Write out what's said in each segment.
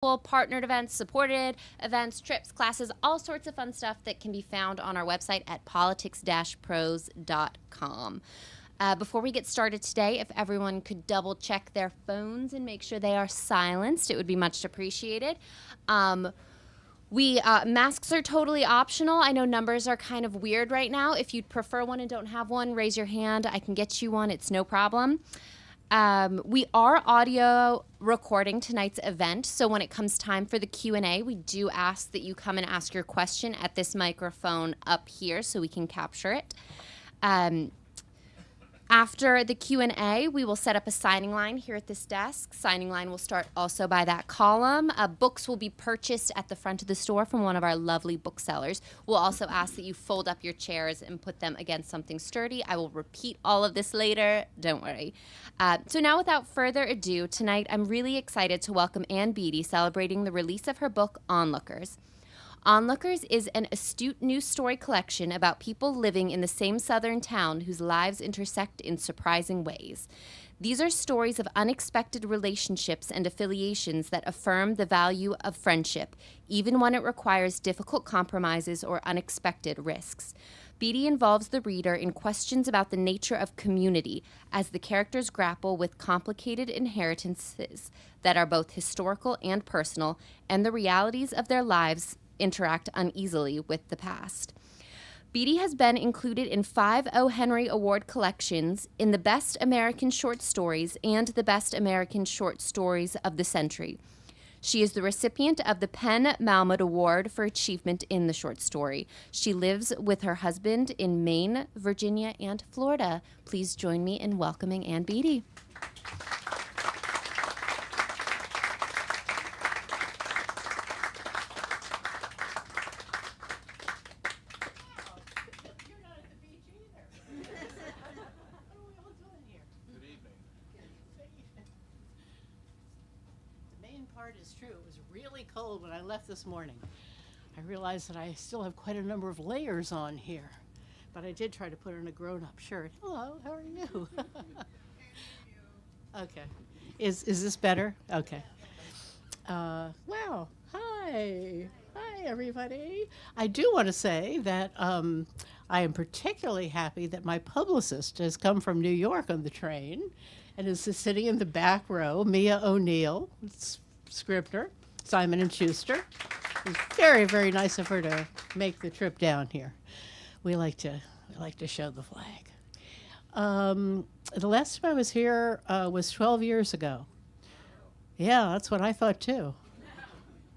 partnered events, supported events, trips, classes, all sorts of fun stuff that can be found on our website at politics-prose.com. Before we get started today, if everyone could double check their phones and make sure they are silenced, it would be much appreciated. Masks are totally optional. I know numbers are kind of weird right now. If you'd prefer one and don't have one, raise your hand. I can get you one. It's no problem. We are audio recording tonight's event, so when it comes time for the Q&A, we do ask that you come and ask your question at this microphone up here so we can capture it. After the Q&A, we will set up a signing line here at this desk. Signing line will start also by that column. Books will be purchased at the front of the store from one of our lovely booksellers. We'll also ask that you fold up your chairs and put them against something sturdy. I will repeat all of this later. Don't worry. So now, without further ado, tonight I'm really excited to welcome Ann Beattie, celebrating the release of her book, Onlookers. Onlookers is an astute news story collection about people living in the same southern town whose lives intersect in surprising ways. These are stories of unexpected relationships and affiliations that affirm the value of friendship, even when it requires difficult compromises or unexpected risks. Beattie involves the reader in questions about the nature of community as the characters grapple with complicated inheritances that are both historical and personal, and the realities of their lives interact uneasily with the past. Beattie has been included in 5 O. Henry Award collections in the Best American Short Stories and the Best American Short Stories of the Century. She is the recipient of the PEN/Malmud Award for Achievement in the Short Story. She lives with her husband in Maine, Virginia, and Florida. Please join me in welcoming Ann Beattie. Is true. It was really cold when I left this morning. I realized that I still have quite a number of layers on here, but I did try to put on a grown-up shirt. Hello, how are you? Okay. Is this better? Okay. Wow. Hi. Hi, everybody. I do want to say that I am particularly happy that my publicist has come from New York on the train and is sitting in the back row, Mia O'Neill. Scribner, Simon & Schuster. It was very, very nice of her to make the trip down here. We like to show the flag. The last time I was here was 12 years ago. Yeah, that's what I thought too.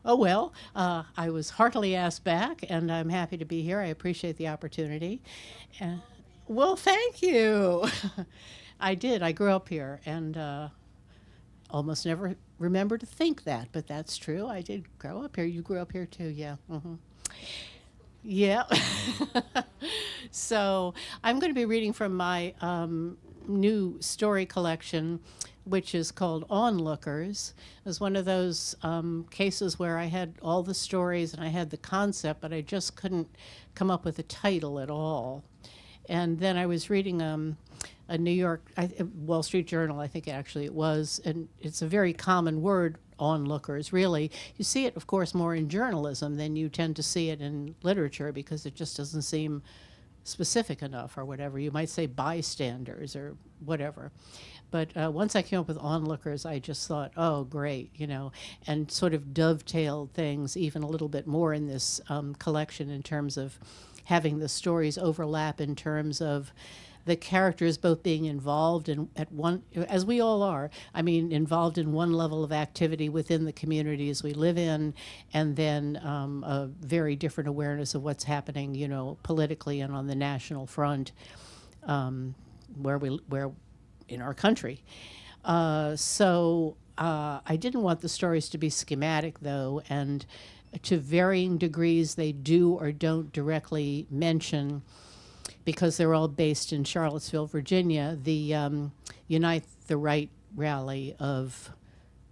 Oh well, I was heartily asked back, and I'm happy to be here. I appreciate the opportunity. Well, thank you. I did. I grew up here, and almost never remember to think that, but that's true. I did grow up here. You grew up here too, yeah. Mm-hmm. Yeah. So I'm going to be reading from my new story collection, which is called Onlookers. It was one of those cases where I had all the stories and I had the concept, but I just couldn't come up with a title at all. And then I was reading a New York, Wall Street Journal, I think actually it was, and it's a very common word, onlookers, really. You see it, of course, more in journalism than you tend to see it in literature because it just doesn't seem specific enough or whatever. You might say bystanders or whatever. But once I came up with onlookers, I just thought, oh, great, and sort of dovetailed things even a little bit more in this collection in terms of having the stories overlap in terms of the characters both being involved in at one, as we all are, involved in one level of activity within the communities we live in, and then a very different awareness of what's happening, politically and on the national front, where in our country. So I didn't want the stories to be schematic, though, and to varying degrees they do or don't directly mention, because they're all based in Charlottesville, Virginia, the Unite the Right rally of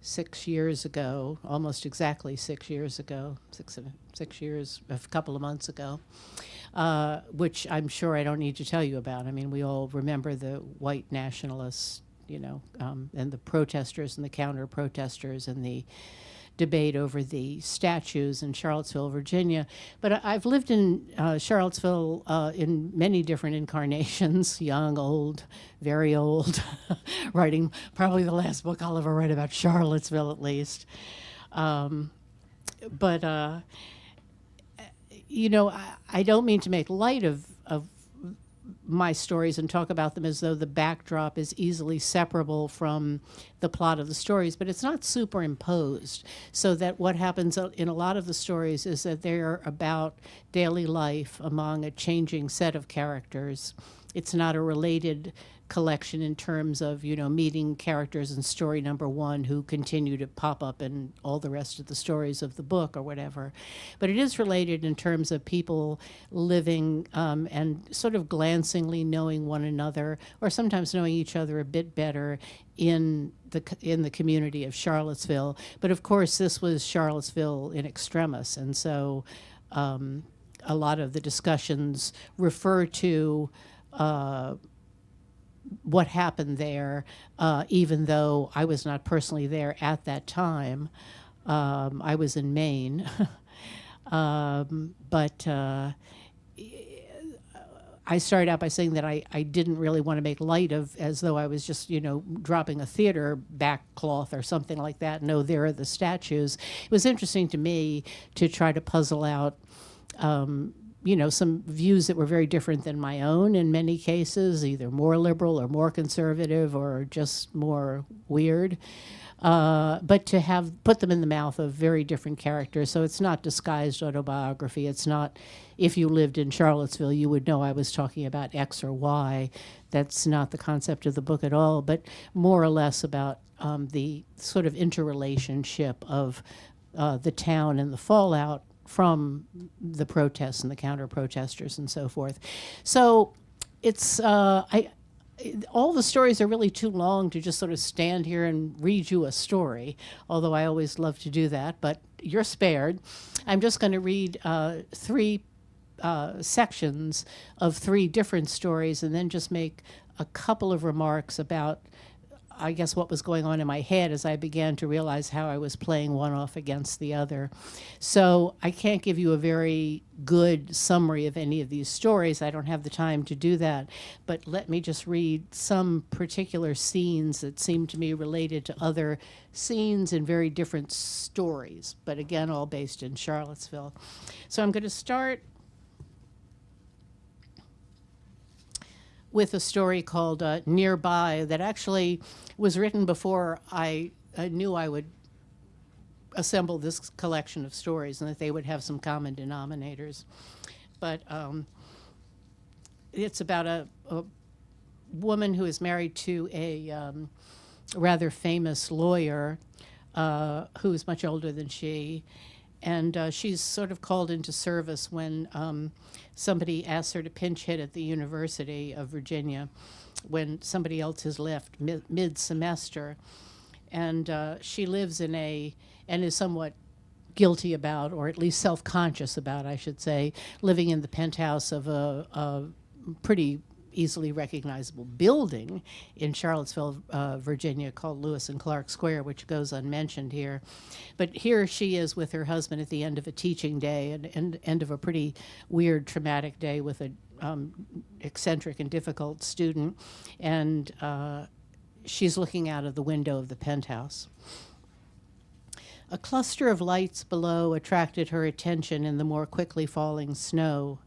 6 years ago, almost exactly 6 years ago, six years, a couple of months ago, which I'm sure I don't need to tell you about. I mean, we all remember the white nationalists, and the protesters and the counter-protesters and the debate over the statues in Charlottesville, Virginia. But I've lived in Charlottesville in many different incarnations, young, old, very old, writing probably the last book I'll ever write about Charlottesville at least. But you know, I don't mean to make light of my stories and talk about them as though the backdrop is easily separable from the plot of the stories, but it's not superimposed. So that what happens in a lot of the stories is that they're about daily life among a changing set of characters. It's not a related collection in terms of, you know, meeting characters in story number one who continue to pop up in all the rest of the stories of the book or whatever. But it is related in terms of people living and sort of glancingly knowing one another, or sometimes knowing each other a bit better in the community of Charlottesville. But of course, this was Charlottesville in extremis, and so a lot of the discussions refer to what happened there, even though I was not personally there at that time. I was in Maine. But I started out by saying that I didn't really want to make light of, as though I was just, you know, dropping a theater backcloth or something like that. No, there are the statues. It was interesting to me to try to puzzle out you know, some views that were very different than my own in many cases, either more liberal or more conservative or just more weird. But to have put them in the mouth of very different characters. So it's not disguised autobiography. It's not, if you lived in Charlottesville, you would know I was talking about X or Y. That's not the concept of the book at all, but more or less about the sort of interrelationship of the town and the fallout from the protests and the counter-protesters and so forth. So it's, all the stories are really too long to just sort of stand here and read you a story, although I always love to do that, but you're spared. I'm just going to read three sections of three different stories and then just make a couple of remarks about, I guess, what was going on in my head as I began to realize how I was playing one off against the other. So I can't give you a very good summary of any of these stories. I don't have the time to do that. But let me just read some particular scenes that seem to me related to other scenes in very different stories, but again, all based in Charlottesville. So I'm going to start with a story called Nearby that actually was written before I knew I would assemble this collection of stories and that they would have some common denominators. But it's about a woman who is married to a rather famous lawyer who is much older than she. And she's sort of called into service when somebody asks her to pinch hit at the University of Virginia when somebody else has left mid-semester. And she lives in and is somewhat guilty about, or at least self-conscious about, I should say, living in the penthouse of a pretty easily recognizable building in Charlottesville, Virginia, called Lewis and Clark Square, which goes unmentioned here. But here she is with her husband at the end of a teaching day, and end of a pretty weird, traumatic day with a eccentric and difficult student, and she's looking out of the window of the penthouse. A cluster of lights below attracted her attention in the more quickly falling snow.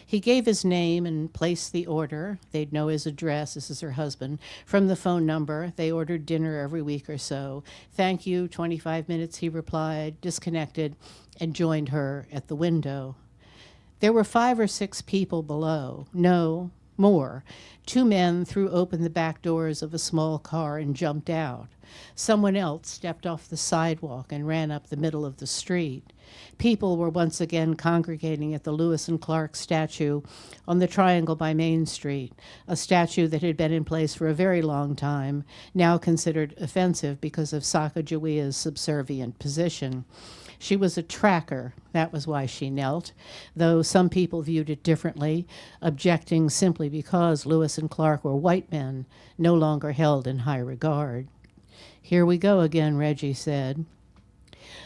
He gave his name and placed the order. They'd know his address, this is her husband, from the phone number. They ordered dinner every week or so. Thank you, 25 minutes, he replied, disconnected, and joined her at the window. There were 5 or 6 people below. No, more. 2 men threw open the back doors of a small car and jumped out. Someone else stepped off the sidewalk and ran up the middle of the street. People were once again congregating at the Lewis and Clark statue on the Triangle by Main Street, a statue that had been in place for a very long time, now considered offensive because of Sacagawea's subservient position. She was a tracker, that was why she knelt, though some people viewed it differently, objecting simply because Lewis and Clark were white men, no longer held in high regard. Here we go again, Reggie said.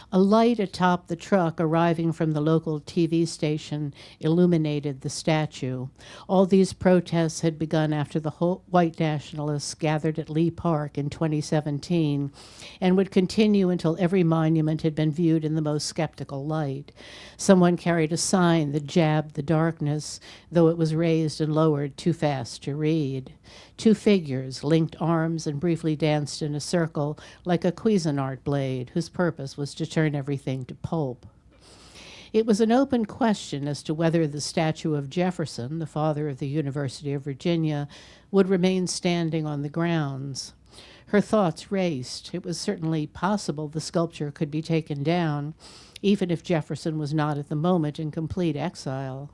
A light atop the truck arriving from the local TV station illuminated the statue. All these protests had begun after the white nationalists gathered at Lee Park in 2017 and would continue until every monument had been viewed in the most skeptical light. Someone carried a sign that jabbed the darkness, though it was raised and lowered too fast to read. Two figures linked arms and briefly danced in a circle like a Cuisinart blade whose purpose was to turn everything to pulp. It was an open question as to whether the statue of Jefferson, the father of the University of Virginia, would remain standing on the grounds. Her thoughts raced. It was certainly possible the sculpture could be taken down, even if Jefferson was not at the moment in complete exile.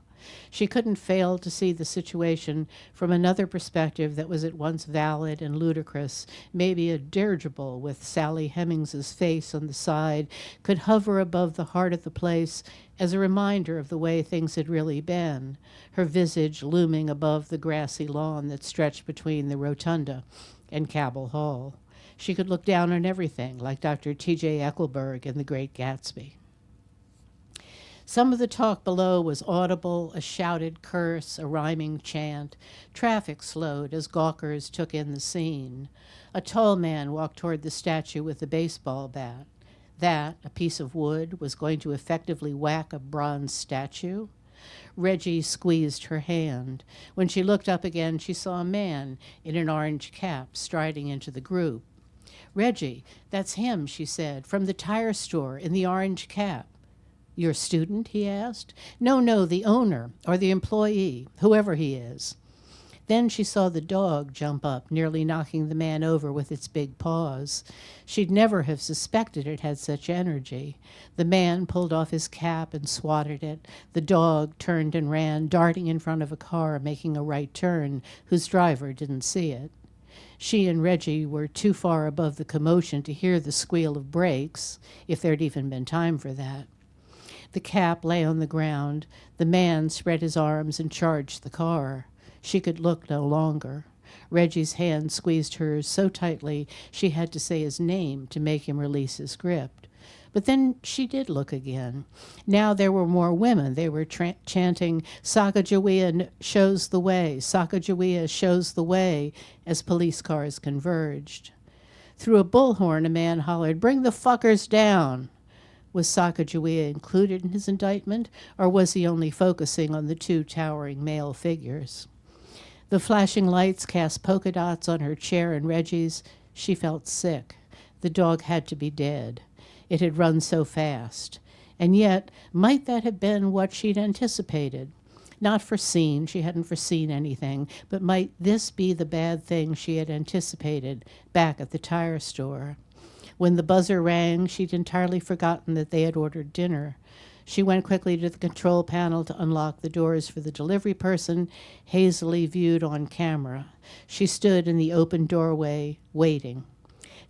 She couldn't fail to see the situation from another perspective that was at once valid and ludicrous. Maybe a dirigible with Sally Hemings's face on the side could hover above the heart of the place as a reminder of the way things had really been, her visage looming above the grassy lawn that stretched between the rotunda and Cabell Hall. She could look down on everything, like Dr. T.J. Ecclesburg in The Great Gatsby. Some of the talk below was audible, a shouted curse, a rhyming chant. Traffic slowed as gawkers took in the scene. A tall man walked toward the statue with a baseball bat. That, a piece of wood, was going to effectively whack a bronze statue? Reggie squeezed her hand. When she looked up again, she saw a man in an orange cap striding into the group. "Reggie, that's him," she said, "from the tire store in the orange cap." "Your student?" he asked. No, the owner, or the employee, whoever he is." Then she saw the dog jump up, nearly knocking the man over with its big paws. She'd never have suspected it had such energy. The man pulled off his cap and swatted it. The dog turned and ran, darting in front of a car, making a right turn, whose driver didn't see it. She and Reggie were too far above the commotion to hear the squeal of brakes, if there'd even been time for that. The cap lay on the ground. The man spread his arms and charged the car. She could look no longer. Reggie's hand squeezed hers so tightly she had to say his name to make him release his grip. But then she did look again. Now there were more women. They were chanting, "Sacagawea shows the way, Sacagawea shows the way," as police cars converged. Through a bullhorn, a man hollered, "Bring the fuckers down." Was Sacagawea included in his indictment, or was he only focusing on the two towering male figures? The flashing lights cast polka dots on her chair and Reggie's. She felt sick. The dog had to be dead. It had run so fast. And yet, might that have been what she'd anticipated? Not foreseen, she hadn't foreseen anything, but might this be the bad thing she had anticipated back at the tire store? When the buzzer rang, she'd entirely forgotten that they had ordered dinner. She went quickly to the control panel to unlock the doors for the delivery person, hazily viewed on camera. She stood in the open doorway, waiting.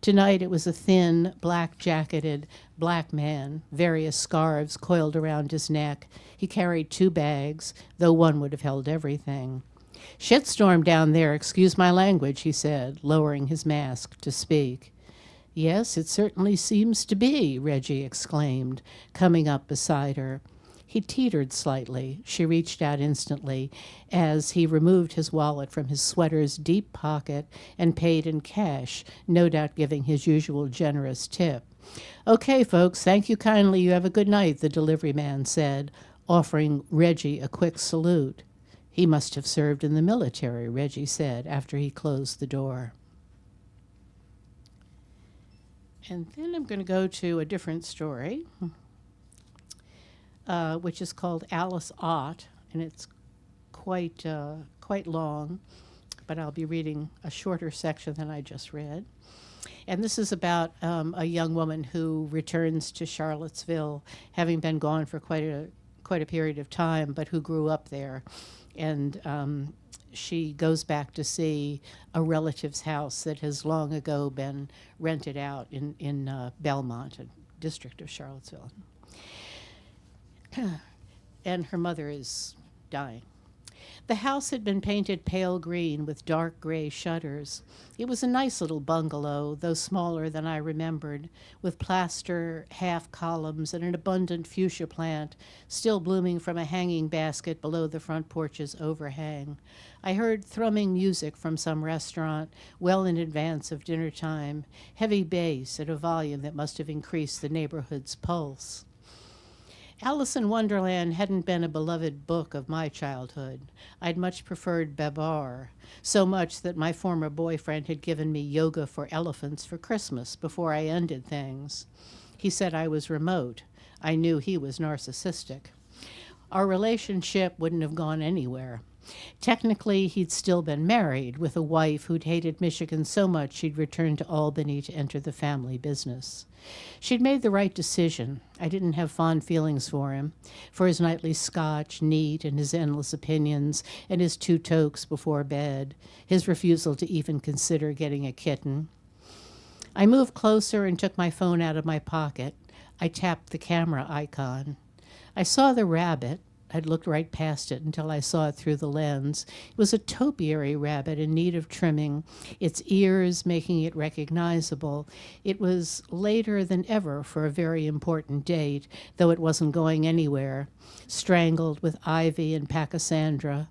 Tonight it was a thin, black-jacketed black man, various scarves coiled around his neck. He carried 2 bags, though one would have held everything. "Shitstorm down there, excuse my language," he said, lowering his mask to speak. "Yes, it certainly seems to be," Reggie exclaimed, coming up beside her. He teetered slightly. She reached out instantly as he removed his wallet from his sweater's deep pocket and paid in cash, no doubt giving his usual generous tip. "Okay, folks, thank you kindly. You have a good night," the delivery man said, offering Reggie a quick salute. "He must have served in the military," Reggie said after he closed the door. And then I'm going to go to a different story, which is called Alice Ott, and it's quite long, but I'll be reading a shorter section than I just read. And this is about a young woman who returns to Charlottesville, having been gone for quite a period of time, but who grew up there. And she goes back to see a relative's house that has long ago been rented out in Belmont, a district of Charlottesville. And her mother is dying. The house had been painted pale green with dark gray shutters. It was a nice little bungalow, though smaller than I remembered, with plaster half columns and an abundant fuchsia plant still blooming from a hanging basket below the front porch's overhang. I heard thrumming music from some restaurant well in advance of dinner time, heavy bass at a volume that must have increased the neighborhood's pulse. Alice in Wonderland hadn't been a beloved book of my childhood. I'd much preferred Babar, so much that my former boyfriend had given me Yoga for Elephants for Christmas before I ended things. He said I was remote. I knew he was narcissistic. Our relationship wouldn't have gone anywhere. Technically, he'd still been married, with a wife who'd hated Michigan so much she'd returned to Albany to enter the family business. She'd made the right decision. I didn't have fond feelings for him, for his nightly scotch, neat, and his endless opinions, and his 2 tokes before bed, his refusal to even consider getting a kitten. I moved closer and took my phone out of my pocket. I tapped the camera icon. I saw the rabbit. I'd looked right past it until I saw it through the lens. It was a topiary rabbit in need of trimming, its ears making it recognizable. It was later than ever for a very important date, though it wasn't going anywhere, strangled with ivy and pachysandra.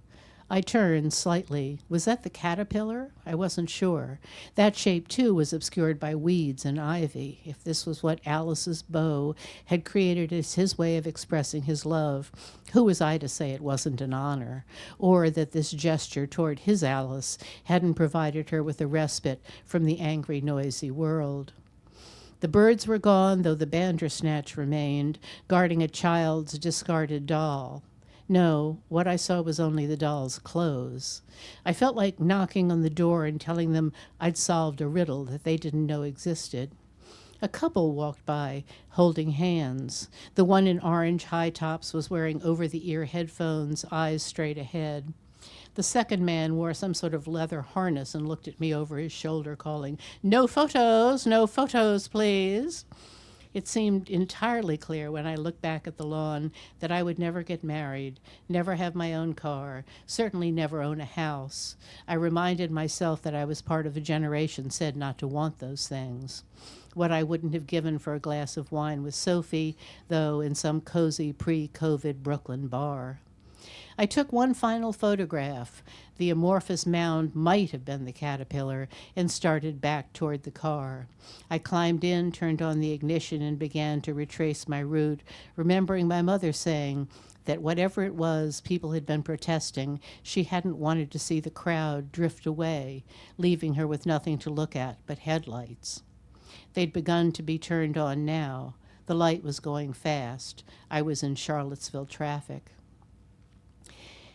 I turned slightly. Was that the caterpillar? I wasn't sure. That shape, too, was obscured by weeds and ivy. If this was what Alice's bow had created as his way of expressing his love, who was I to say it wasn't an honor, or that this gesture toward his Alice hadn't provided her with a respite from the angry, noisy world? The birds were gone, though the bandersnatch remained, guarding a child's discarded doll. No, what I saw was only the doll's clothes. I felt like knocking on the door and telling them I'd solved a riddle that they didn't know existed. A couple walked by, holding hands. The one in orange high tops was wearing over-the-ear headphones, eyes straight ahead. The second man wore some sort of leather harness and looked at me over his shoulder, calling, no photos, please." It seemed entirely clear when I looked back at the lawn that I would never get married, never have my own car, certainly never own a house. I reminded myself that I was part of a generation said not to want those things. What I wouldn't have given for a glass of wine with Sophie, though in some cozy pre-COVID Brooklyn bar. I took one final photograph. The amorphous mound might have been the caterpillar, and started back toward the car. I climbed in, turned on the ignition, and began to retrace my route, remembering my mother saying that whatever it was people had been protesting, she hadn't wanted to see the crowd drift away, leaving her with nothing to look at but headlights. They'd begun to be turned on now. The light was going fast. I was in Charlottesville traffic.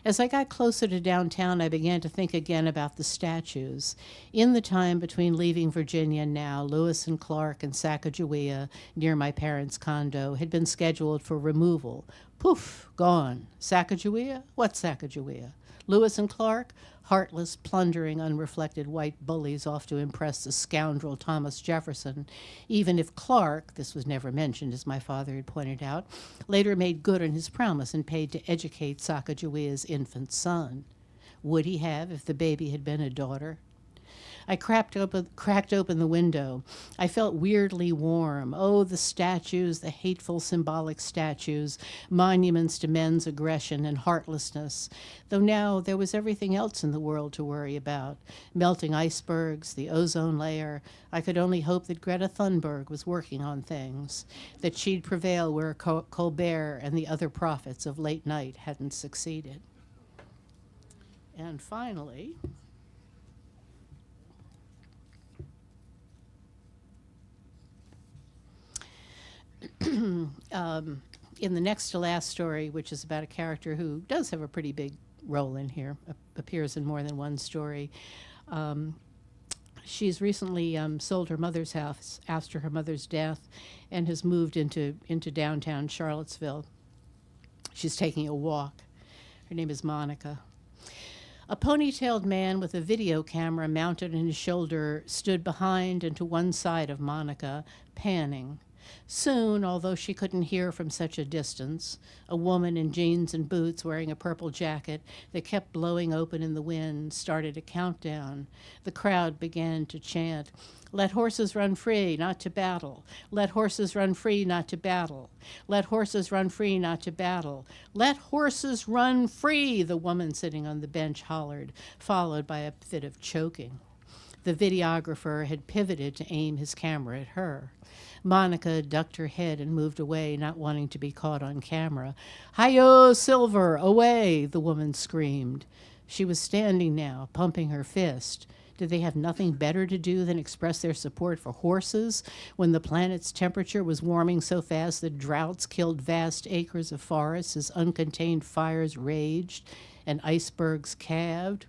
As I got closer to downtown, I began to think again about the statues. In the time between leaving Virginia and now, Lewis and Clark and Sacagawea, near my parents' condo, had been scheduled for removal. Poof, gone. Sacagawea? What Sacagawea? Lewis and Clark? Heartless, plundering, unreflected white bullies off to impress the scoundrel Thomas Jefferson, even if Clark, this was never mentioned as my father had pointed out, later made good on his promise and paid to educate Sacagawea's infant son. Would he have if the baby had been a daughter? I cracked open the window. I felt weirdly warm. Oh, the statues, the hateful symbolic statues, monuments to men's aggression and heartlessness. Though now there was everything else in the world to worry about. Melting icebergs, the ozone layer. I could only hope that Greta Thunberg was working on things, that she'd prevail where Colbert and the other prophets of late night hadn't succeeded. And finally, in the next to last story, which is about a character who does have a pretty big role in here, appears in more than one story. She's recently sold her mother's house after her mother's death and has moved into downtown Charlottesville. She's taking a walk. Her name is Monica. A ponytailed man with a video camera mounted on his shoulder stood behind and to one side of Monica, panning. Soon, although she couldn't hear from such a distance, a woman in jeans and boots wearing a purple jacket that kept blowing open in the wind started a countdown. The crowd began to chant, "Let horses run free, not to battle. Let horses run free, not to battle. Let horses run free, not to battle. Let horses run free," the woman sitting on the bench hollered, followed by a fit of choking. The videographer had pivoted to aim his camera at her. Monica ducked her head and moved away, not wanting to be caught on camera. "Hi-yo, Silver, away!" the woman screamed. She was standing now, pumping her fist. Did they have nothing better to do than express their support for horses when the planet's temperature was warming so fast that droughts killed vast acres of forests as uncontained fires raged and icebergs calved?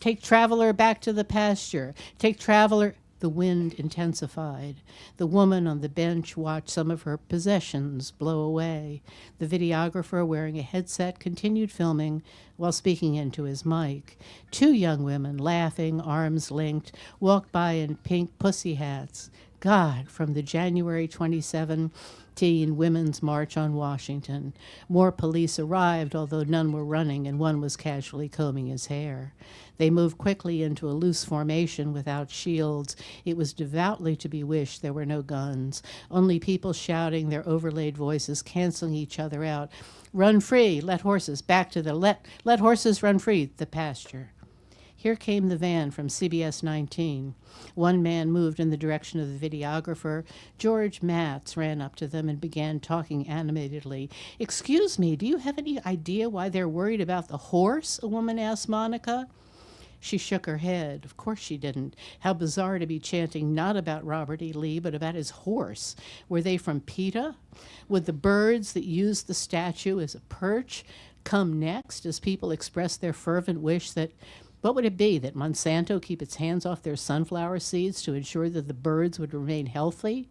"Take Traveler back to the pasture. Take Traveler." The wind intensified. The woman on the bench watched some of her possessions blow away. The videographer, wearing a headset, continued filming while speaking into his mic. Two young women, laughing, arms linked, walked by in pink pussy hats. God, from the January 2017 Women's March on Washington. More police arrived, although none were running, and one was casually combing his hair. They moved quickly into a loose formation without shields. It was devoutly to be wished there were no guns, only people shouting, their overlaid voices canceling each other out. "Run free, let horses, back to the, let horses run free, the pasture." Here came the van from CBS 19. One man moved in the direction of the videographer. George Matz ran up to them and began talking animatedly. "Excuse me, do you have any idea why they're worried about the horse?" a woman asked Monica. She shook her head. Of course she didn't. How bizarre to be chanting not about Robert E. Lee, but about his horse. Were they from PETA? Would the birds that used the statue as a perch come next as people expressed their fervent wish that, what would it be, that Monsanto keep its hands off their sunflower seeds to ensure that the birds would remain healthy?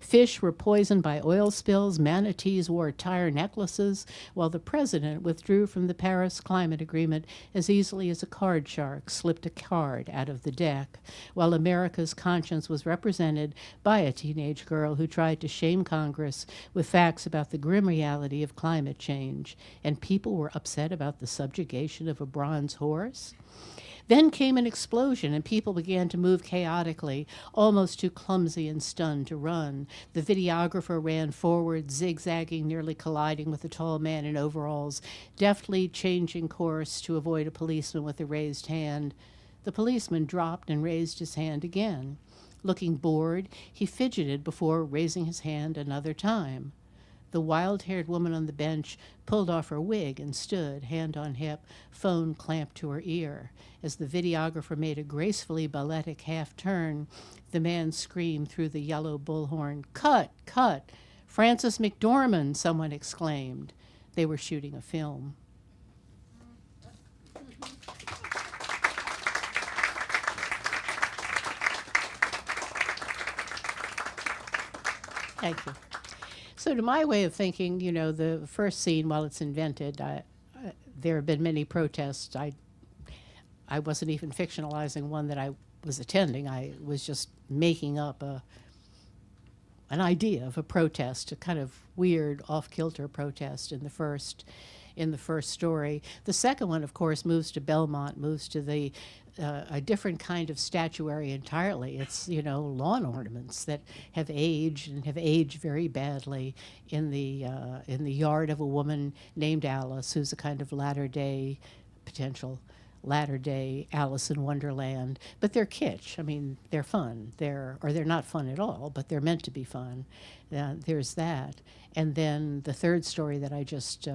Fish were poisoned by oil spills, manatees wore tire necklaces, while the president withdrew from the Paris Climate Agreement as easily as a card shark slipped a card out of the deck, while America's conscience was represented by a teenage girl who tried to shame Congress with facts about the grim reality of climate change, and people were upset about the subjugation of a bronze horse? Then came an explosion, and people began to move chaotically, almost too clumsy and stunned to run. The videographer ran forward, zigzagging, nearly colliding with a tall man in overalls, deftly changing course to avoid a policeman with a raised hand. The policeman dropped and raised his hand again. Looking bored, he fidgeted before raising his hand another time. The wild-haired woman on the bench pulled off her wig and stood, hand on hip, phone clamped to her ear. As the videographer made a gracefully balletic half-turn, the man screamed through the yellow bullhorn, "Cut! Cut! Frances McDormand!" someone exclaimed. They were shooting a film. Thank you. So to my way of thinking, you know, the first scene, while it's invented, there have been many protests. I wasn't even fictionalizing one that I was attending. I was just making up an idea of a protest, a kind of weird, off-kilter protest in the first story. The second one, of course, moves to Belmont, moves to the a different kind of statuary entirely. It's, you know, lawn ornaments that have aged and have aged very badly in the yard of a woman named Alice, who's a kind of potential latter-day Alice in Wonderland. But they're kitsch. I mean, they're fun. They're not fun at all, but they're meant to be fun. There's that. And then the third story that I just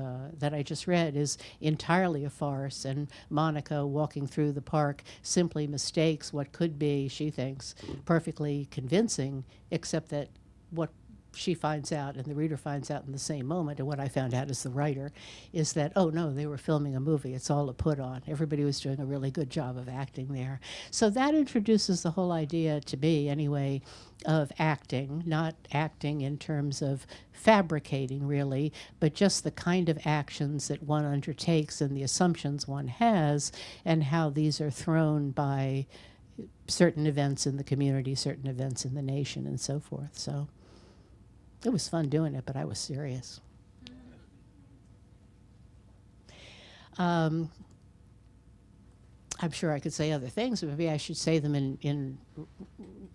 read is entirely a farce, and Monica, walking through the park, simply mistakes what could be, she thinks, perfectly convincing, except that what she finds out and the reader finds out in the same moment, and what I found out as the writer, is that, oh no, they were filming a movie. It's all a put on. Everybody was doing a really good job of acting there. So that introduces the whole idea, to me anyway, of acting, not acting in terms of fabricating really, but just the kind of actions that one undertakes and the assumptions one has, and how these are thrown by certain events in the community, certain events in the nation, and so forth. So It was fun doing it, but I was serious. I'm sure I could say other things, but maybe I should say them in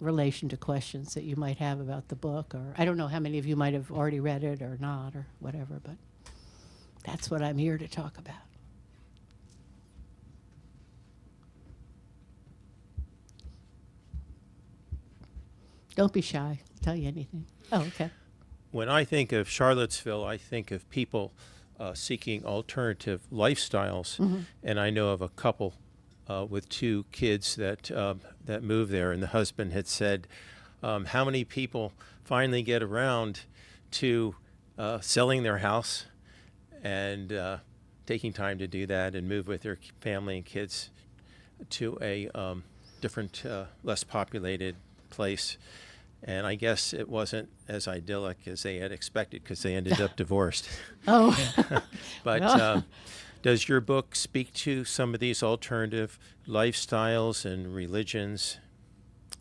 relation to questions that you might have about the book, or I don't know how many of you might have already read it or not or whatever, but that's what I'm here to talk about. Don't be shy. I'll tell you anything. Oh, okay. When I think of Charlottesville, I think of people seeking alternative lifestyles, and I know of a couple with two kids that moved there, and the husband had said, how many people finally get around to selling their house and taking time to do that and move with their family and kids to a different, less populated place. And I guess it wasn't as idyllic as they had expected because they ended up divorced. Oh. But Well. Does your book speak to some of these alternative lifestyles and religions,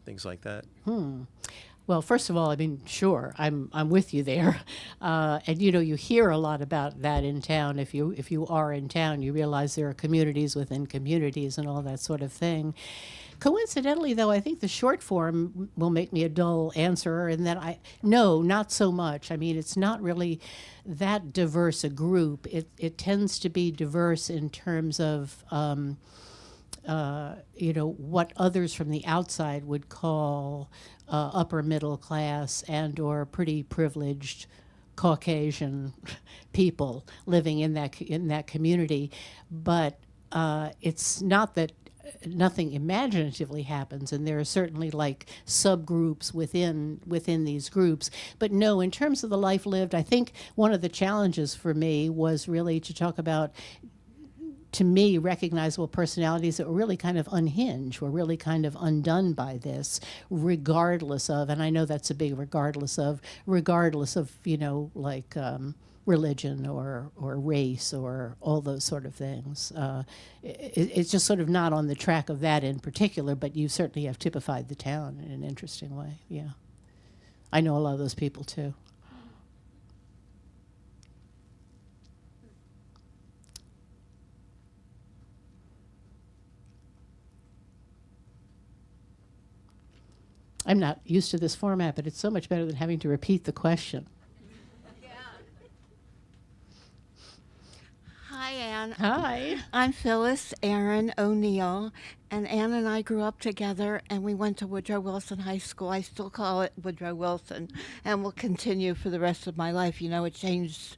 things like that? Well, first of all, I mean, sure, I'm with you there, and you hear a lot about that in town. If you are in town, you realize there are communities within communities and all that sort of thing. Coincidentally, though, I think the short form will make me a dull answerer in that no, not so much. I mean, it's not really that diverse a group. It tends to be diverse in terms of what others from the outside would call upper middle class and or pretty privileged Caucasian people living in that community. But it's not that nothing imaginatively happens, and there are certainly like subgroups within these groups. But no, in terms of the life lived, I think one of the challenges for me was really to talk about, to me, recognizable personalities that were really kind of unhinged, were really kind of undone by this, regardless of, and I know that's a big regardless of, religion or race or all those sort of things. It's just sort of not on the track of that in particular, but you certainly have typified the town in an interesting way, yeah. I know a lot of those people too. I'm not used to this format, but it's so much better than having to repeat the question. Hi, Ann. Hi. I'm Phyllis ONeill, and Ann and I grew up together, and we went to Woodrow Wilson High School. I still call it Woodrow Wilson, and will continue for the rest of my life. It changed.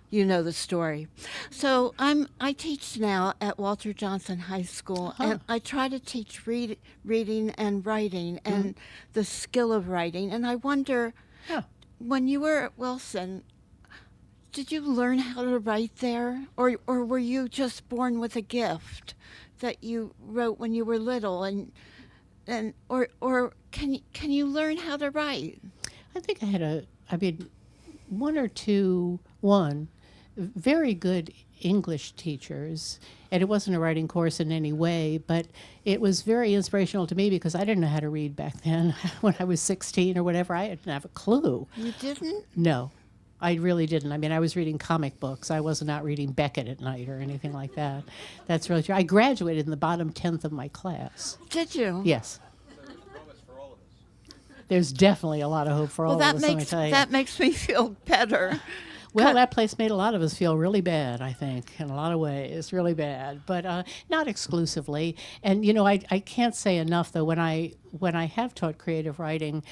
You know the story. So I teach now at Walter Johnson High School, and I try to teach reading and writing and the skill of writing. And I wonder, when you were at Wilson, did you learn how to write there, or were you just born with a gift that you wrote when you were little, or can you learn how to write? I think I had one very good English teachers, and it wasn't a writing course in any way, but it was very inspirational to me because I didn't know how to read back then. When I was 16 or whatever, I didn't have a clue. You didn't? No, I really didn't. I mean, I was reading comic books. I was not reading Beckett at night or anything like that. That's really true. I graduated in the bottom 10th of my class. Did you? Yes. There's definitely a lot of hope for all of us, let me tell you. That makes me feel better. Well, that place made a lot of us feel really bad, I think, in a lot of ways, really bad, but not exclusively. And, I can't say enough, though, when I have taught creative writing,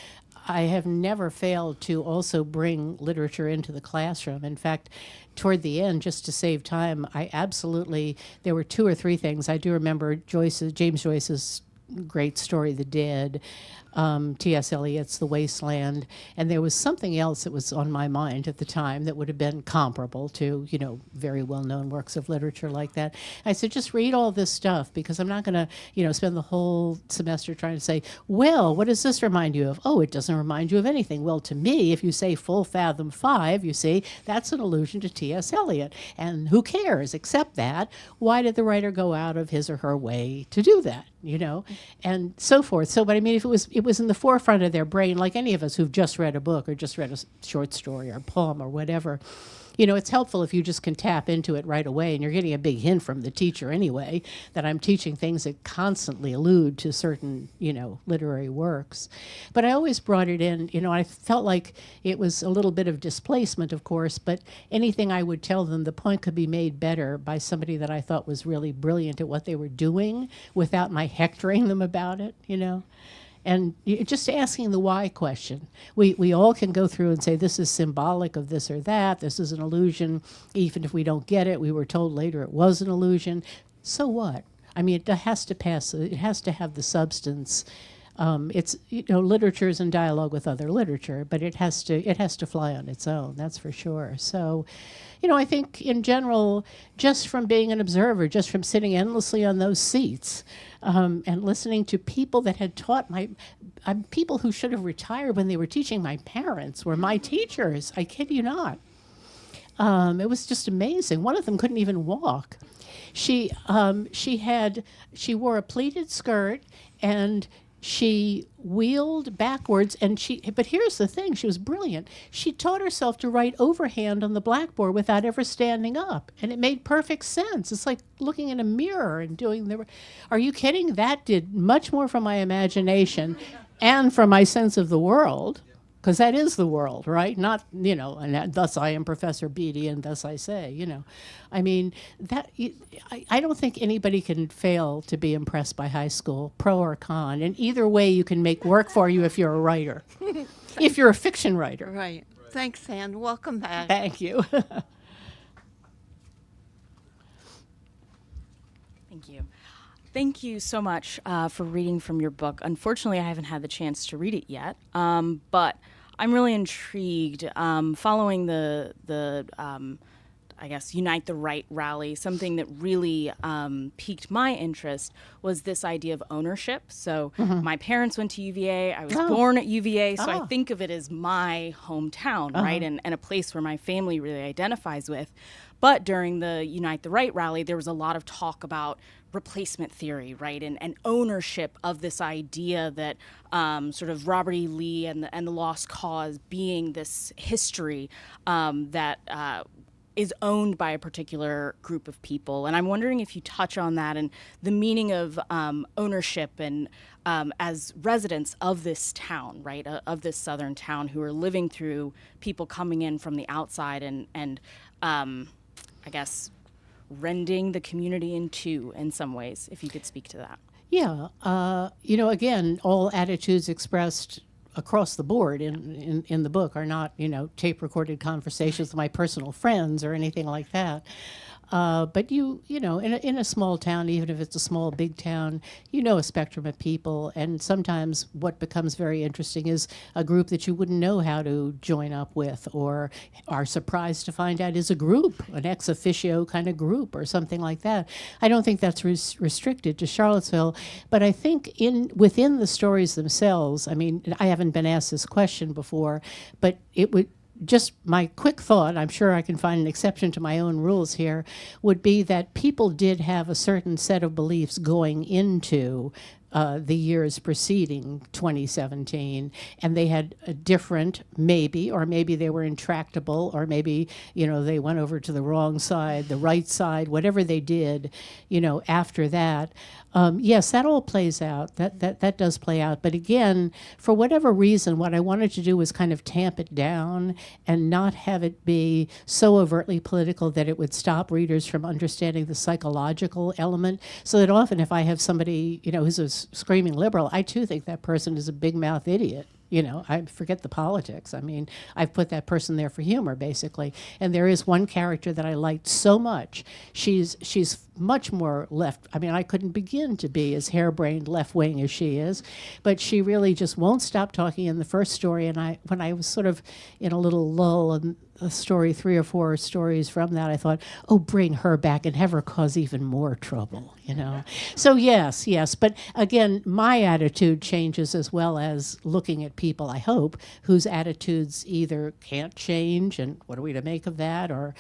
I have never failed to also bring literature into the classroom. In fact, toward the end, just to save time, there were 2 or 3 things. I do remember James Joyce's great story, The Dead, T.S. Eliot's The Wasteland, and there was something else that was on my mind at the time that would have been comparable to, very well-known works of literature like that. I said, just read all this stuff, because I'm not going to, spend the whole semester trying to say, well, what does this remind you of? Oh, it doesn't remind you of anything. Well, to me, if you say Full Fathom 5, you see, that's an allusion to T.S. Eliot. And who cares? Except that, why did the writer go out of his or her way to do that? And so forth. So, but I mean, if it it was in the forefront of their brain, like any of us who've just read a book or just read a short story or a poem or whatever. You know, it's helpful if you just can tap into it right away, and you're getting a big hint from the teacher anyway that I'm teaching things that constantly allude to certain, you know, literary works. But I always brought it in, you know, I felt like it was a little bit of displacement, of course, but anything I would tell them, the point could be made better by somebody that I thought was really brilliant at what they were doing without my hectoring them about it, you know. And just asking the why question. We all can go through and say, this is symbolic of this or that, this is an illusion. Even if we don't get it, we were told later it was an illusion. So what? I mean, it has to pass, it has to have the substance. It's, you know, literature is in dialogue with other literature, but it has to fly on its own, that's for sure. So, you know, I think in general, just from being an observer, just from sitting endlessly on those seats, and listening to people that had taught people who should have retired when they were teaching my parents were my teachers. I kid you not. It was just amazing. One of them couldn't even walk. She wore a pleated skirt, and she wheeled backwards, but here's the thing, she was brilliant. She taught herself to write overhand on the blackboard without ever standing up, and it made perfect sense. It's like looking in a mirror and doing are you kidding? That did much more for my imagination and for my sense of the world, because that is the world, right? Not, you know, and thus I am Professor Beattie, and thus I say, you know. I mean, I don't think anybody can fail to be impressed by high school, pro or con. And either way, you can make work for you if you're a writer, if you're a fiction writer. Right. Thanks, Ann. Welcome back. Thank you. Thank you. Thank you so much for reading from your book. Unfortunately, I haven't had the chance to read it yet, but I'm really intrigued. Following the I guess, Unite the Right rally, something that really piqued my interest was this idea of ownership. So my parents went to UVA. I was born at UVA, so I think of it as my hometown, right, and a place where my family really identifies with. But during the Unite the Right rally, there was a lot of talk about replacement theory, right, and ownership of this idea that sort of Robert E. Lee and the Lost Cause being this history that is owned by a particular group of people. And I'm wondering if you touch on that and the meaning of ownership and as residents of this town, right, of this southern town who are living through people coming in from the outside and I guess, rending the community in two in some ways, if you could speak to that. Yeah. You know, again, all attitudes expressed across the board in the book are not, you know, tape-recorded conversations with my personal friends or anything like that. But you know, in a small town, even if it's a small, big town, you know a spectrum of people. And sometimes what becomes very interesting is a group that you wouldn't know how to join up with or are surprised to find out is a group, an ex officio kind of group or something like that. I don't think that's restricted to Charlottesville. But I think within the stories themselves, I mean, I haven't been asked this question before, but it would, just my quick thought, I'm sure I can find an exception to my own rules here, would be that people did have a certain set of beliefs going into the years preceding 2017, and they had a different, maybe they were intractable, or maybe, you know, they went over to the wrong side, the right side, whatever they did, you know, after that. Yes, that all plays out. That does play out. But again, for whatever reason, what I wanted to do was kind of tamp it down and not have it be so overtly political that it would stop readers from understanding the psychological element. So that often if I have somebody, you know, who's a screaming liberal, I too think that person is a big mouth idiot. You know, I forget the politics. I mean, I've put that person there for humor, basically. And there is one character that I liked so much. She's much more left. I mean, I couldn't begin to be as harebrained left-wing as she is, but she really just won't stop talking in the first story. And when I was sort of in a little lull in the story, 3 or 4 stories from that, I thought, oh, bring her back and have her cause even more trouble, you know. So yes. But again, my attitude changes as well as looking at people, I hope, whose attitudes either can't change, and what are we to make of that, or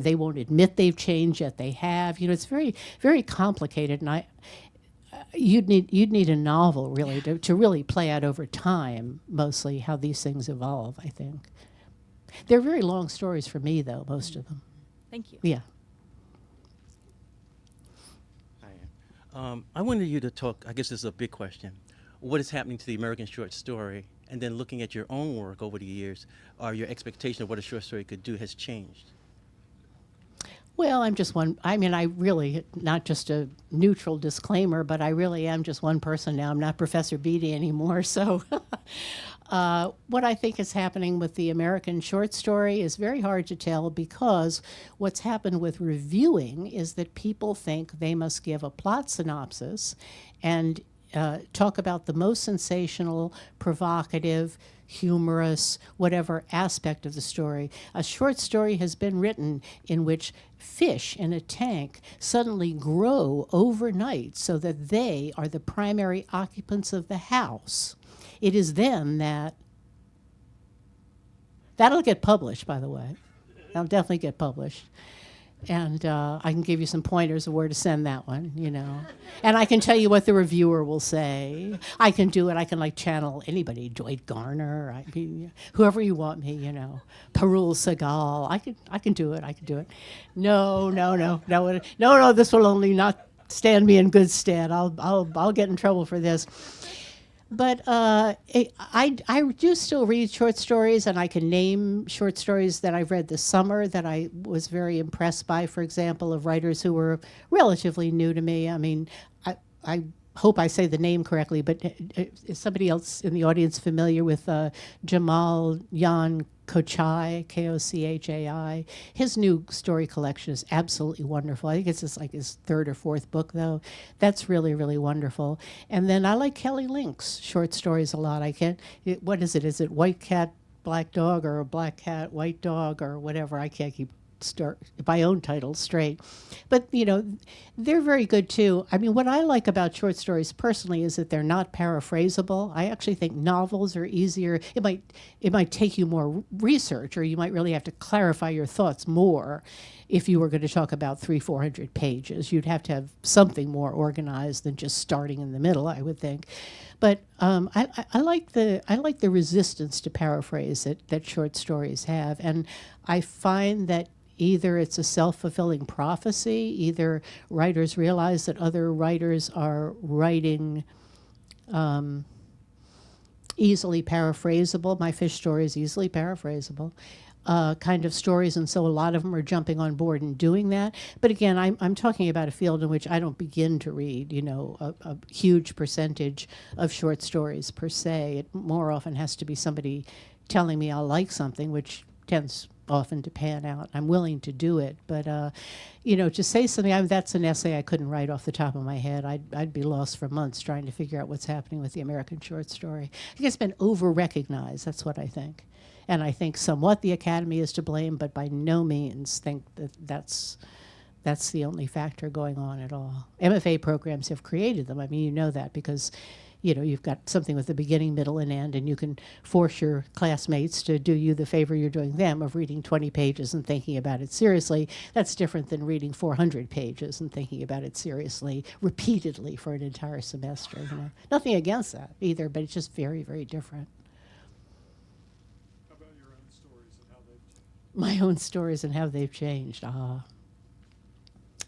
they won't admit they've changed, yet they have. You know, it's very, very complicated. And you'd need a novel really to really play out over time, mostly how these things evolve, I think. They're very long stories for me, though, most of them. Thank you. Yeah. Hi, Ann. I wanted you to talk, I guess this is a big question. What is happening to the American short story? And then looking at your own work over the years, are your expectation of what a short story could do has changed? Well, I'm just one. I mean, I really, not just a neutral disclaimer, but I really am just one person now. I'm not Professor Beattie anymore. So what I think is happening with the American short story is very hard to tell, because what's happened with reviewing is that people think they must give a plot synopsis and talk about the most sensational, provocative, humorous, whatever aspect of the story. A short story has been written in which fish in a tank suddenly grow overnight so that they are the primary occupants of the house. It is then that'll get published, by the way. That'll definitely get published. And I can give you some pointers of where to send that one, you know. And I can tell you what the reviewer will say. I can do it. I can, like, channel anybody, Dwight Garner, whoever you want me, you know. Perul Segal. I can do it. I can do it. No. This will only not stand me in good stead. I'll get in trouble for this. But I do still read short stories, and I can name short stories that I've read this summer that I was very impressed by, for example, of writers who were relatively new to me. I mean, I hope I say the name correctly, but is somebody else in the audience familiar with Jamal Jan Kochai, K-O-C-H-A-I? His new story collection is absolutely wonderful. I think it's just like his third or fourth book, though. That's really, really wonderful. And then I like Kelly Link's short stories a lot. What is it? Is it White Cat, Black Dog, or Black Cat, White Dog, or whatever? I can't keep my own titles straight. But, you know, they're very good, too. I mean, what I like about short stories personally is that they're not paraphrasable. I actually think novels are easier. It might take you more research, or you might really have to clarify your thoughts more if you were going to talk about 300-400 pages. You'd have to have something more organized than just starting in the middle, I would think. But I like the resistance to paraphrase that short stories have. And I find that either it's a self-fulfilling prophecy, either writers realize that other writers are writing easily paraphrasable. My fish story is easily paraphrasable kind of stories, and so a lot of them are jumping on board and doing that. But again, I'm talking about a field in which I don't begin to read, you know, a huge percentage of short stories per se. It more often has to be somebody telling me I'll like something, which tends often to pan out. I'm willing to do it, but you know, to say something, that's an essay I couldn't write off the top of my head. I'd be lost for months trying to figure out what's happening with the American short story. I think it's been over-recognized. That's what I think, and I think somewhat the Academy is to blame, but by no means think that's the only factor going on at all. MFA programs have created them. I mean, you know that because, you know, you've got something with a beginning, middle, and end, and you can force your classmates to do you the favor you're doing them of reading 20 pages and thinking about it seriously. That's different than reading 400 pages and thinking about it seriously repeatedly for an entire semester. You know? Nothing against that either, but it's just very, very different. How about your own stories and how they've changed? My own stories and how they've changed.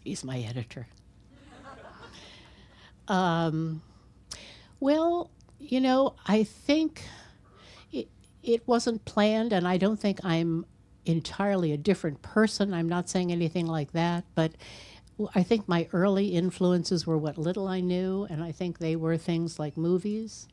He's my editor. Well, you know, I think it wasn't planned, and I don't think I'm entirely a different person. I'm not saying anything like that, but I think my early influences were what little I knew, and I think they were things like movies.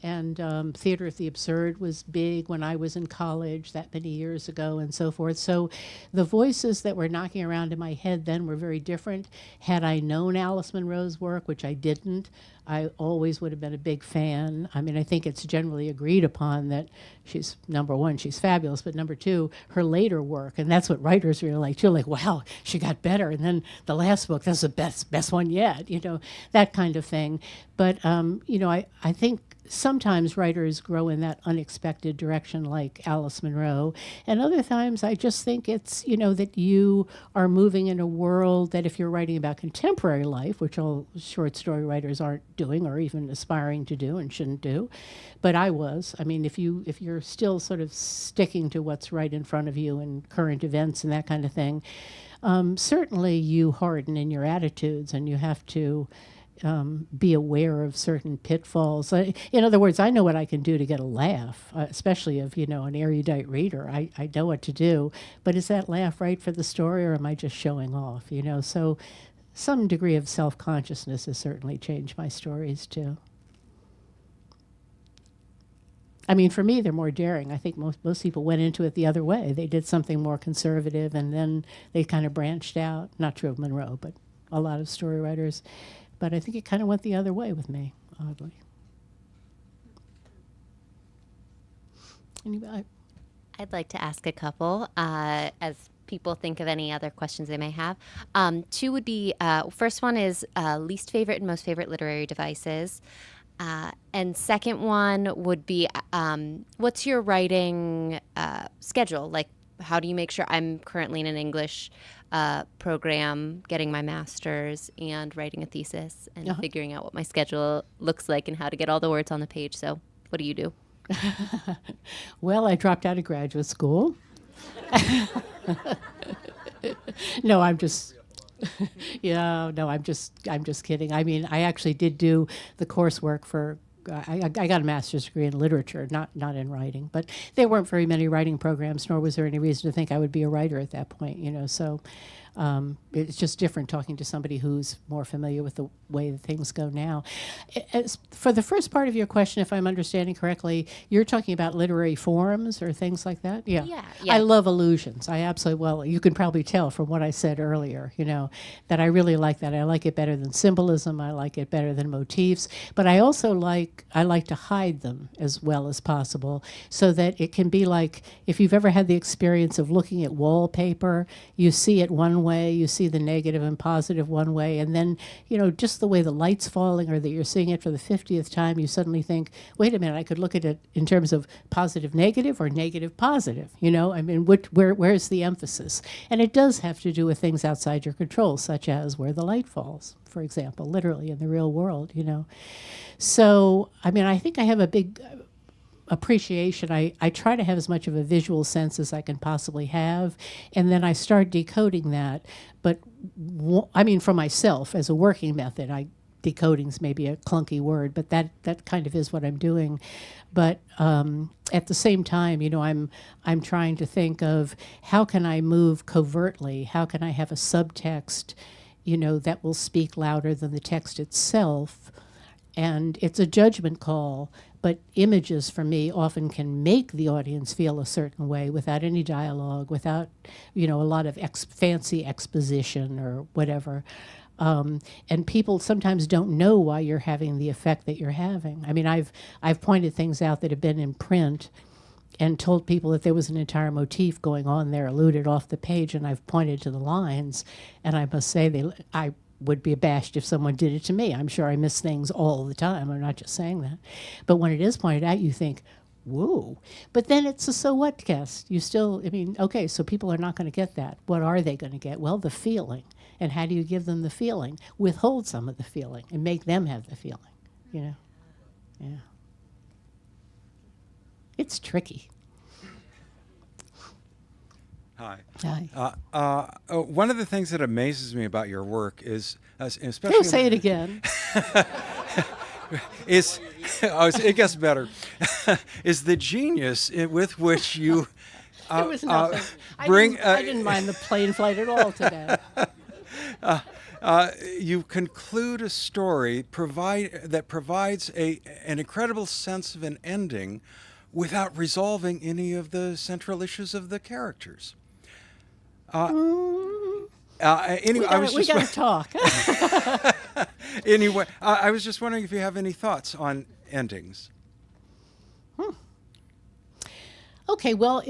And Theater of the Absurd was big when I was in college that many years ago and so forth. So the voices that were knocking around in my head then were very different. Had I known Alice Munro's work, which I didn't, I always would have been a big fan. I mean, I think it's generally agreed upon that she's, number one, she's fabulous, but number two, her later work, and that's what writers really like. You're like, wow, she got better. And then the last book, that's the best one yet, you know, that kind of thing. But, you know, I think sometimes writers grow in that unexpected direction like Alice Munro, and other times I just think it's, that you are moving in a world that if you're writing about contemporary life, which all short story writers aren't doing or even aspiring to do and shouldn't do, but I was. I mean, if you're still sort of sticking to what's right in front of you and current events and that kind of thing, certainly you harden in your attitudes and you have to be aware of certain pitfalls. In other words, I know what I can do to get a laugh, especially of, an erudite reader. I know what to do. But is that laugh right for the story, or am I just showing off? So some degree of self-consciousness has certainly changed my stories, too. I mean, for me, they're more daring. I think most people went into it the other way. They did something more conservative, and then they kind of branched out. Not true of Monroe, but a lot of story writers. But I think it kind of went the other way with me, oddly. Anybody? I'd like to ask a couple as people think of any other questions they may have. Two would be, first one is least favorite and most favorite literary devices. And second one would be, what's your writing schedule? Like, how do you make sure? I'm currently in an English program, getting my master's and writing a thesis and figuring out what my schedule looks like and how to get all the words on the page. So what do you do? Well, I dropped out of graduate school. No, I'm just I'm just kidding. I mean, I actually did do the coursework for. I got a master's degree in literature, not in writing, but there weren't very many writing programs, nor was there any reason to think I would be a writer at that point, So it's just different talking to somebody who's more familiar with the way that things go now. As for the first part of your question, if I'm understanding correctly, you're talking about literary forms or things like that? Yeah. I love allusions. You can probably tell from what I said earlier, that I really like that. I like it better than symbolism. I like it better than motifs. But I also like to hide them as well as possible so that it can be like, if you've ever had the experience of looking at wallpaper, you see it one way, you see the negative and positive one way, and then, just the way the light's falling or that you're seeing it for the 50th time, you suddenly think, wait a minute, I could look at it in terms of positive negative or negative positive, I mean, where's the emphasis? And it does have to do with things outside your control, such as where the light falls, for example, literally in the real world, So, I mean, I think I have a big appreciation. I try to have as much of a visual sense as I can possibly have, and then I start decoding that. But I mean, for myself as a working method, decoding's maybe a clunky word, but that kind of is what I'm doing. But at the same time, I'm trying to think of how can I move covertly? How can I have a subtext, that will speak louder than the text itself? And it's a judgment call, but images for me often can make the audience feel a certain way without any dialogue, without, a lot of fancy exposition or whatever. And people sometimes don't know why you're having the effect that you're having. I mean, I've pointed things out that have been in print and told people that there was an entire motif going on there, alluded off the page, and I've pointed to the lines, and I must say I would be abashed if someone did it to me. I'm sure I miss things all the time. I'm not just saying that. But when it is pointed out, you think, whoa. But then it's a so what test. You still, okay, so people are not going to get that. What are they going to get? Well, the feeling. And how do you give them the feeling? Withhold some of the feeling and make them have the feeling, Yeah. It's tricky. Hi. Hi. One of the things that amazes me about your work is, especially. Don't say it again. It gets better. Is the genius with which you It was nothing. bring. I didn't mind the plane flight at all today. You conclude a story that provides an incredible sense of an ending without resolving any of the central issues of the characters. Anyway, we got to talk. Anyway, I was just wondering if you have any thoughts on endings. Okay, well,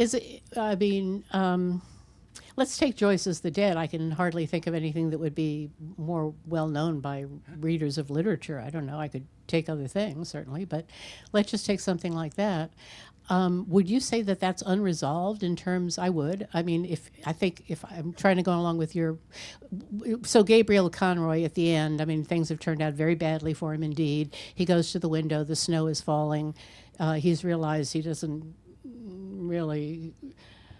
let's take Joyce as the dead. I can hardly think of anything that would be more well known by readers of literature. I don't know. I could take other things, certainly, but let's just take something like that. Would you say that that's unresolved in terms? I would. I mean, if I'm trying to go along with your, so Gabriel Conroy at the end, I mean, things have turned out very badly for him indeed. He goes to the window, the snow is falling. He's realized he doesn't really,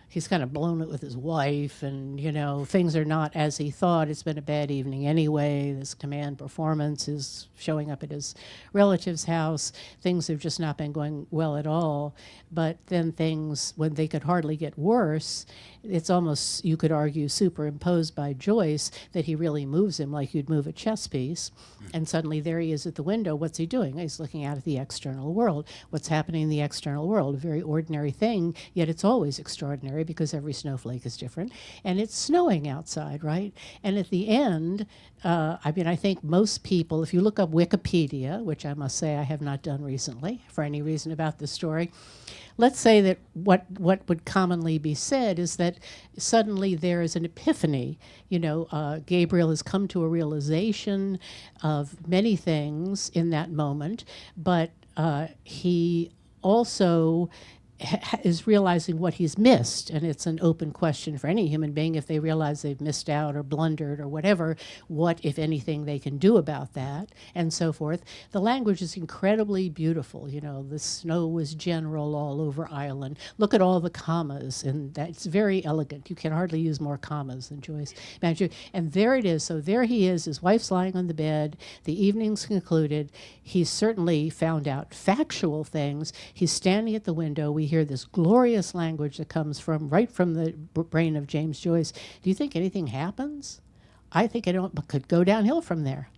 he's kind of blown it with his wife, and, you know, things are not as he thought. It's been a bad evening anyway. This command performance is showing up at his relative's house. Things have just not been going well at all. But then things, when they could hardly get worse, it's almost, you could argue, superimposed by Joyce, that he really moves him like you'd move a chess piece. And suddenly there he is at the window. What's he doing? He's looking out at the external world. What's happening in the external world? A very ordinary thing, yet it's always extraordinary because every snowflake is different. And it's snowing outside, right? And at the end, I mean, I think most people, if you look up Wikipedia, which I must say I have not done recently for any reason about this story, let's say that what would commonly be said is that suddenly there is an epiphany. You know, Gabriel has come to a realization of many things in that moment, but he also is realizing what he's missed, and it's an open question for any human being if they realize they've missed out or blundered or whatever, what, if anything, they can do about that, and so forth. The language is incredibly beautiful. You know, the snow was general all over Ireland. Look at all the commas, and that's very elegant. You can hardly use more commas than Joyce managed. And there it is. So there he is. His wife's lying on the bed. The evening's concluded. He's certainly found out factual things. He's standing at the window. We hear this glorious language that comes from right from the brain of James Joyce. Do you think anything happens? I think it could go downhill from there.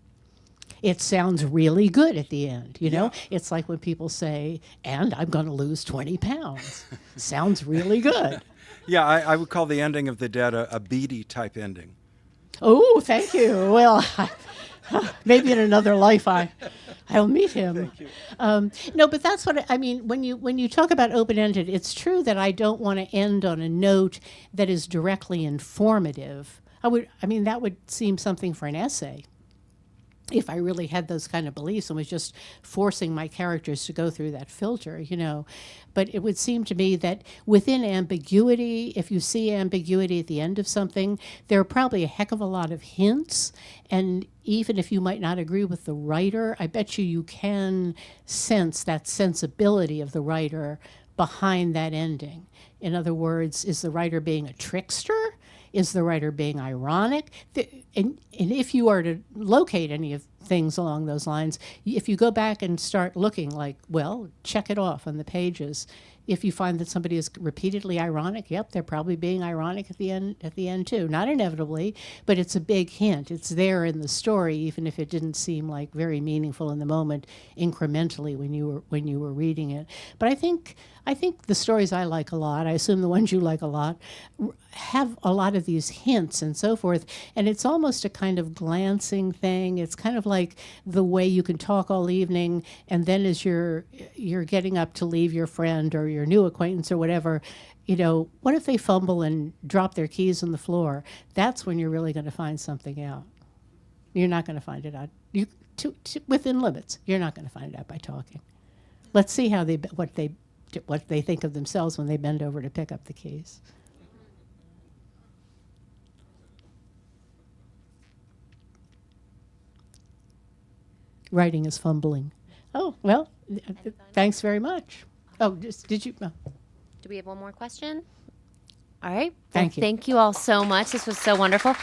It sounds really good at the end, you know? It's like when people say, and I'm going to lose 20 pounds. Sounds really good. Yeah, I would call the ending of The Dead a Beattie type ending. Oh, thank you. Well, maybe in another life I'll meet him. No, but that's what I mean. When you talk about open-ended, it's true that I don't want to end on a note that is directly informative. That would seem something for an essay, if I really had those kind of beliefs and was just forcing my characters to go through that filter, you know. But it would seem to me that within ambiguity, if you see ambiguity at the end of something, there are probably a heck of a lot of hints. And even if you might not agree with the writer, I bet you can sense that sensibility of the writer behind that ending. In other words, is the writer being a trickster? Is the writer being ironic? And if you are to locate any of things along those lines, if you go back and start looking, like, well, check it off on the pages. If you find that somebody is repeatedly ironic, yep, they're probably being ironic at the end too. Not inevitably, but it's a big hint. It's there in the story, even if it didn't seem like very meaningful in the moment, incrementally when you were reading it. But I think the stories I like a lot, I assume the ones you like a lot, have a lot of these hints and so forth. And it's almost a kind of glancing thing. It's kind of like the way you can talk all evening, and then as you're getting up to leave your friend or your new acquaintance or whatever, you know, what if they fumble and drop their keys on the floor? That's when you're really going to find something out. You're not going to find it out. Within limits, you're not going to find it out by talking. Let's see what they think of themselves when they bend over to pick up the keys. Writing is fumbling. Oh, well, thanks very much. Oh, did you? Do we have one more question? All right. Thank you. Thank you all so much. This was so wonderful.